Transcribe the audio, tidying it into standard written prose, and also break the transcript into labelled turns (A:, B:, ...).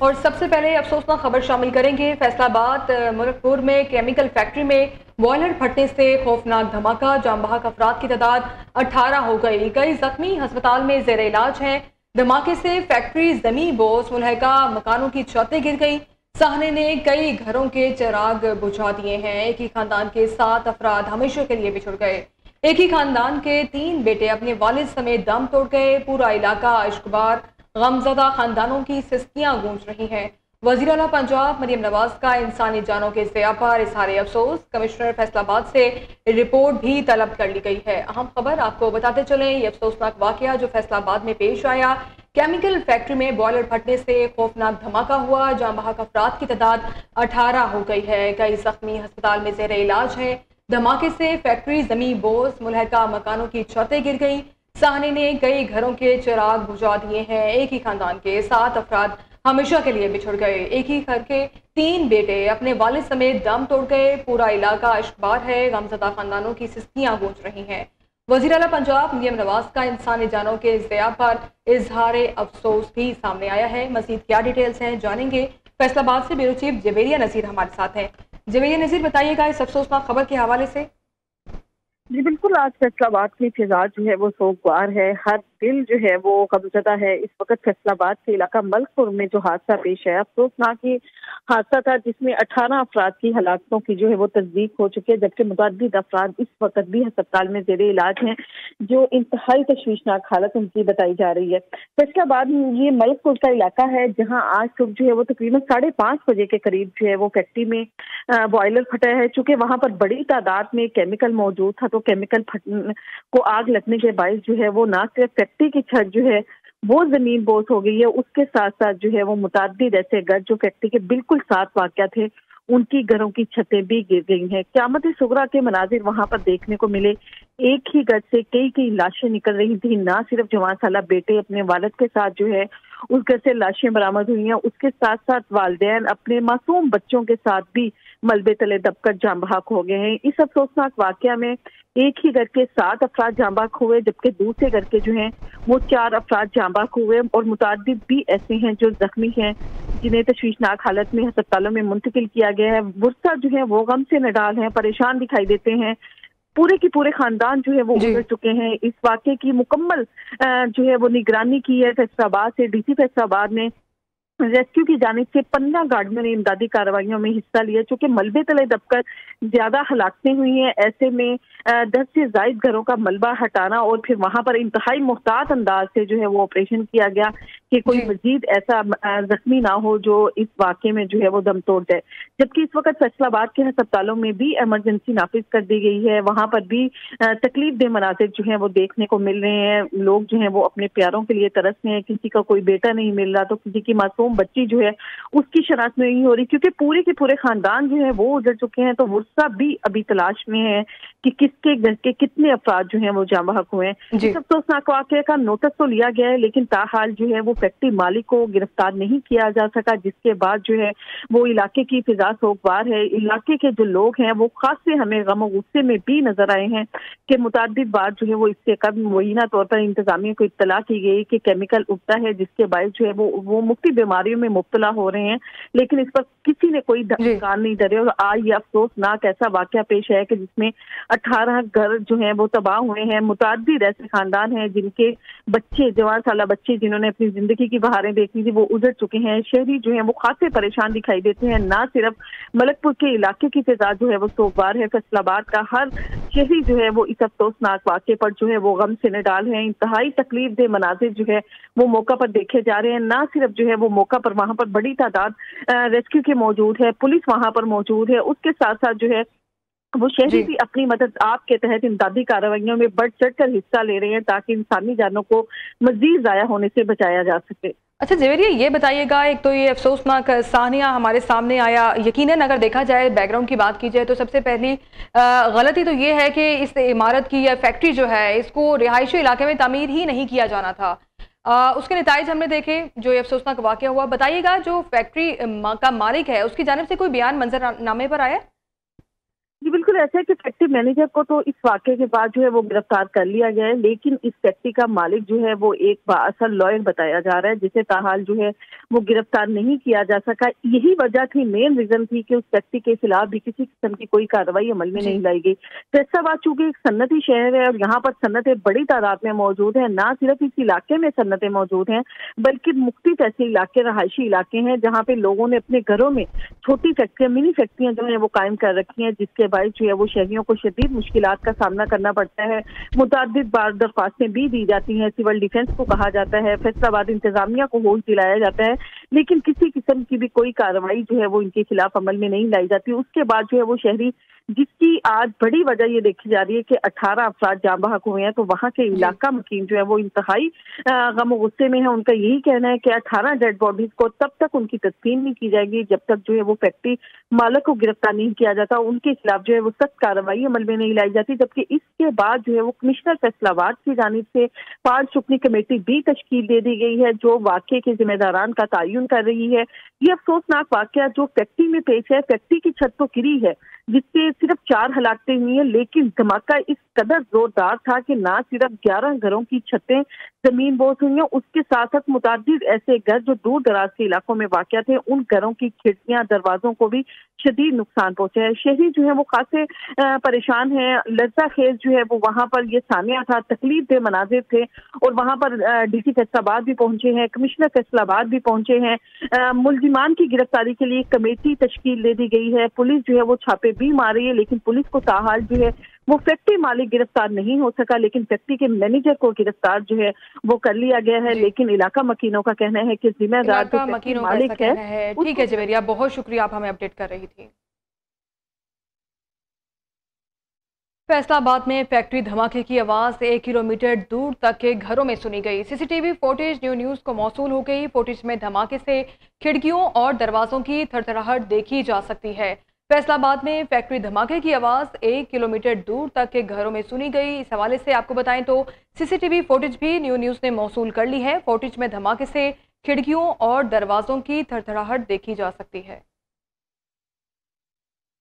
A: और सबसे पहले अफसोसनाक खबर शामिल करेंगे। फैसलाबाद मुल्कपुर में केमिकल फैक्ट्री में बॉयलर फटने से खौफनाक धमाका, जाम बहक अफराद की तादाद 18 हो गई, कई जख्मी अस्पताल में जेर इलाज हैं। धमाके से फैक्ट्री जमी बोस, मुलहका मकानों की छतें गिर गई। साहने ने कई घरों के चिराग बुझा दिए हैं। एक ही खानदान के 7 अफराद हमेशा के लिए बिछुड़ गए। एक ही खानदान के 3 बेटे अपने वालिद समेत दम तोड़ गए। पूरा इलाका इश्कबार, गमजदा खानदानों की सिस्कियां गूंज रही हैं। वज़ीर आला पंजाब मरियम नवाज का इंसानी जानों के ज़िया पर इजहार अफसोस। कमिश्नर फैसलाबाद से रिपोर्ट भी तलब कर ली गई है। अहम खबर आपको बताते चलें, ये अफसोसनाक वाकया जो फैसलाबाद में पेश आया। केमिकल फैक्ट्री में बॉयलर फटने से खौफनाक धमाका हुआ, जाम बहक अफराद की तादाद 18 हो गई है, कई जख्मी अस्पताल में जेर इलाज हैं। धमाके से फैक्ट्री जमी बोस, मुलहका मकानों की छतें गिर गई। साहने ने कई घरों के चिराग बुझा दिए हैं। एक ही खानदान के 7 अफराद हमेशा के लिए बिछुड़ गए। एक ही घर के 3 बेटे अपने वालिद समेत दम तोड़ गए। पूरा इलाका इश्कबार है, गमजदा खानदानों की सिस्कियां गूंज रही हैं। वज़ीर आला पंजाब मरियम नवाज का इंसानी जानों के ज़िया पर इजहार अफसोस भी सामने आया है। मज़ीद क्या डिटेल्स हैं जानेंगे। फैसलाबाद से ब्यूरो चीफ जवेरिया नज़ीर हमारे साथ हैं। जवेरिया नज़ीर, बताइएगा इस अफसोसनाक खबर के हवाले से।
B: जी बिल्कुल, आज फैसलाबाद की फिजा जो है वो सोगवार है, हर दिल जो है वो गमज़दा है। इस वक्त फैसलाबाद के इलाका मलकपुर में जो हादसा पेश है, अफसोसनाक ही हादसा था जिसमें 18 अफराद की हलाकतों की जो है वो तस्दीक हो चुकी है, जबकि मुतअद्दिद अफराद इस वक्त भी अस्पताल में जेर इलाज हैं, जो इंतहाई तशवीशनाक हालत उनकी बताई जा रही है। फैसलाबाद ये मलकपुर का इलाका है जहाँ आज सुबह जो है वो तकरीबन 5:30 बजे के करीब जो है वो फैक्ट्री में बॉयलर फटा है। चूंकि वहां पर बड़ी तादाद में केमिकल मौजूद था, तो केमिकल फटने को आग लगने के बायस जो है वो ना सिर्फ फैक्ट्री की छत जो है वो जमीन बोस हो गई है, उसके साथ साथ जो है वो मुतादिद ऐसे घर जो फैक्ट्री के बिल्कुल साथ वाक़या थे, उनकी घरों की छतें भी गिर गई हैं। क़यामत सुगरा के मनाजिर वहां पर देखने को मिले। एक ही घर से कई लाशें निकल रही थी। ना सिर्फ जवान साला बेटे अपने वालिद के साथ जो है उस घर से लाशें बरामद हुई हैं, उसके साथ साथ वालिदैन अपने मासूम बच्चों के साथ भी मलबे तले दबकर जाम बहक हो गए हैं। इस अफसोसनाक वाकया में एक ही घर के 7 अफराद जाम बहक हुए, जबकि दूसरे घर के जो हैं वो 4 अफराद जाम बहक हुए और मुतादिद भी ऐसे हैं जो जख्मी हैं, जिन्हें तशवीशनाक हालत में अस्पतालों में मुंतकिल किया गया है। बुरसा जो है वो गम से नडाल हैं, परेशान दिखाई देते हैं। पूरे के पूरे खानदान जो है वो उतर चुके हैं। इस वाक़े की मुकम्मल जो है वो निगरानी की है फैसलाबाद से डीसी फैसलाबाद ने। रेस्क्यू की जानिब से 15 गाड़ियों ने इमदादी कार्रवाइयों में हिस्सा लिया। चूंकि मलबे तले दबकर ज्यादा हलाकतें हुई हैं, ऐसे में 10 से ज्यादा घरों का मलबा हटाना और फिर वहां पर इंतहाई मुहतात अंदाज से जो है वो ऑपरेशन किया गया कि कोई मजीद ऐसा जख्मी ना हो जो इस वाक़े में जो है वो दम तोड़ जाए। जबकि इस वक्त फैसलाबाद के अस्पतालों में भी इमरजेंसी नाफिज कर दी गई है। वहां पर भी तकलीफ दे मनाजिर जो है वो देखने को मिल रहे हैं। लोग जो है वो अपने प्यारों के लिए तरस रहे हैं। किसी का कोई बेटा नहीं मिल रहा, तो किसी की मासूम बच्ची जो है उसकी शनाख्त नहीं हो रही, क्योंकि पूरे के पूरे खानदान जो है वो उजड़ चुके हैं। तो वर्षा भी अभी तलाश में है कि किसके घर के कितने अफराद जो हैं वो जाम बहक हुए हैं। इस अफसोसनाक वाक़े का नोटिस तो लिया गया है, लेकिन ताहाल जो है वो फैक्ट्री मालिक को गिरफ्तार नहीं किया जा सका, जिसके बाद जो है वो इलाके की फिजा सोगवार है। इलाके के जो लोग हैं वो खास से हमें गम और गुस्से में भी नजर आए हैं कि मुतादिद बार जो है वो इससे कब मुबैना तौर पर इंतजामिया को इत्तला की गई कि केमिकल उगता है, जिसके बायस जो है वो मुख्तलिफ बीमारियों में मुब्तला हो रहे हैं, लेकिन इस पर किसी ने कोई कान नहीं धरे। और आज ये अफसोसनाक ऐसा वाकया पेश है कि जिसमें 18 घर जो हैं वो तबाह हुए हैं। मुतादिद ऐसे खानदान हैं जिनके बच्चे, जवान साला बच्चे जिन्होंने अपनी जिंदगी की बहारें देखी थी, वो उजड़ चुके हैं। शहरी जो है वो खासे परेशान दिखाई देते हैं। ना सिर्फ मलकपुर के इलाके की फिजा जो है वो सोगवार है, फैसलाबाद का हर शहरी जो है वो इस अफसोसनाक वाक़े पर जो है वो गम से निडाल है। इंतहाई तकलीफ दे मनाजिर जो है वो मौका पर देखे जा रहे हैं। ना सिर्फ जो है वो मौका पर वहां पर बड़ी तादाद रेस्क्यू के मौजूद है, पुलिस वहां पर मौजूद है, उसके साथ साथ जो है वो शहरी भी अपनी मदद आपके तहत इमदादी कार्रवाइयों में बढ़ चढ़ कर हिस्सा ले रहे हैं, ताकि इंसानी जानों को मजीद ज़ाया होने से बचाया जा सके।
A: अच्छा जवेरिया, ये बताइएगा, एक तो ये अफसोसनाक सानिया हमारे सामने आया, यकीनन अगर देखा जाए बैकग्राउंड की बात की जाए तो सबसे पहली गलती तो ये है कि इस इमारत की या फैक्ट्री जो है इसको रिहायशी इलाके में तामीर ही नहीं किया जाना था। उसके नताइज हमने देखे, जो ये अफसोसनाक वाक़या हुआ। बताइएगा, जो फैक्ट्री का मालिक है उसकी जानिब से कोई बयान मंजरनामे पर आया?
B: जी बिल्कुल, बिल्कुल ऐसा है कि फैक्ट्री मैनेजर को तो इस वाक़े के बाद जो है वो गिरफ्तार कर लिया गया है, लेकिन इस फैक्ट्री का मालिक जो है वो एक बाअसल लॉयर बताया जा रहा है, जिसे ताहाल जो है वो गिरफ्तार नहीं किया जा सका। यही वजह थी, मेन रीजन थी कि उस फैक्ट्री के खिलाफ भी किसी किस्म की कोई कार्रवाई अमल में नहीं लाई गई। फैसलाबाद चूंकि एक सन्नती शहर है और यहाँ पर सन्नतें बड़ी तादाद में मौजूद हैं, ना सिर्फ इस इलाके में सन्नतें मौजूद हैं बल्कि मुख्तलिफ ऐसे इलाके, रहायशी इलाके हैं जहाँ पे लोगों ने अपने घरों में छोटी फैक्ट्रियां, मिनी फैक्ट्रियां जो है वो कायम कर रखी हैं, जिसके बायस जो है वो शहरियों को शदीद मुश्किलात का सामना करना पड़ता है। मुतअद्दिद बार दरख्वास्तें भी दी जाती हैं, सिविल डिफेंस को कहा जाता है, फैसलाबाद इंतजामिया को होश दिलाया जाता है, लेकिन किसी किस्म की भी कोई कार्रवाई जो है वो इनके खिलाफ अमल में नहीं लाई जाती। उसके बाद जो है वो शहरी, जिसकी आज बड़ी वजह ये देखी जा रही है कि 18 अफराद जाँ बहक हुए हैं, तो वहाँ के इलाका मकीन जो है वो इंतहाई गम गुस्से में है। उनका यही कहना है कि 18 डेड बॉडीज को तब तक उनकी तस्लीम नहीं की जाएगी जब तक जो है वो फैक्ट्री मालिक को गिरफ्तार नहीं किया जाता, उनके खिलाफ जो है वो सख्त कार्रवाई अमल में नहीं लाई जाती। जबकि इसके बाद जो है वो कमिश्नर फैसलाबाद की जानिब से 5 रुकनी कमेटी भी तश्कील दे दी गई है जो वाक़े के जिम्मेदारान का तयन कर रही है। ये अफसोसनाक वाक़या जो फैक्ट्री में पेश है, फैक्ट्री की छत तो गिरी है जिससे सिर्फ 4 हलाकतें हुई हैं, लेकिन धमाका इस कदर जोरदार था कि ना सिर्फ 11 घरों की छतें जमीन बोझ हुई हैं, उसके साथ साथ मुतादिद ऐसे घर जो दूर दराज के इलाकों में वाक़या थे, उन घरों की खिड़कियां, दरवाजों को भी शदीद नुकसान पहुंचा है। शहरी जो है वो खासे परेशान हैं। लज्जा खेज जो है वो वहाँ पर ये सानिया था, तकलीफ दे मनाजिर थे और वहाँ पर DC फैसलाबाद भी पहुंचे हैं, कमिश्नर फैसलाबाद भी पहुंचे हैं। मुलजिमान की गिरफ्तारी के लिए कमेटी तश्कील दे दी गई है। पुलिस जो है वो छापे भी मार रही है, लेकिन पुलिस को ताहाल जो है वो फैक्ट्री मालिक गिरफ्तार नहीं हो सका, लेकिन फैक्ट्री के मैनेजर को गिरफ्तार जो है वो कर लिया गया है। लेकिन इलाका मकीनों का कहना है कि जिम्मेदार जो फैक्ट्री मालिक है।
A: ठीक है जवेरिया, बहुत शुक्रिया, आप हमें अपडेट कर रही थी। फैसलाबाद में फैक्ट्री धमाके की आवाज़ 1 किलोमीटर दूर तक के घरों में सुनी गई। CCTV फुटेज न्यूज़ को मौसूल हो गई। फुटेज में धमाके से खिड़कियों और दरवाजों की थरथराहट देखी जा सकती है। फैसलाबाद में फैक्ट्री धमाके की आवाज़ 1 किलोमीटर दूर तक के घरों में सुनी गई। इस हवाले से आपको बताएं तो CCTV फुटेज भी न्यूज़ ने मौसूल कर ली है। फुटेज में धमाके से खिड़कियों और दरवाजों की थरथराहट देखी जा सकती है।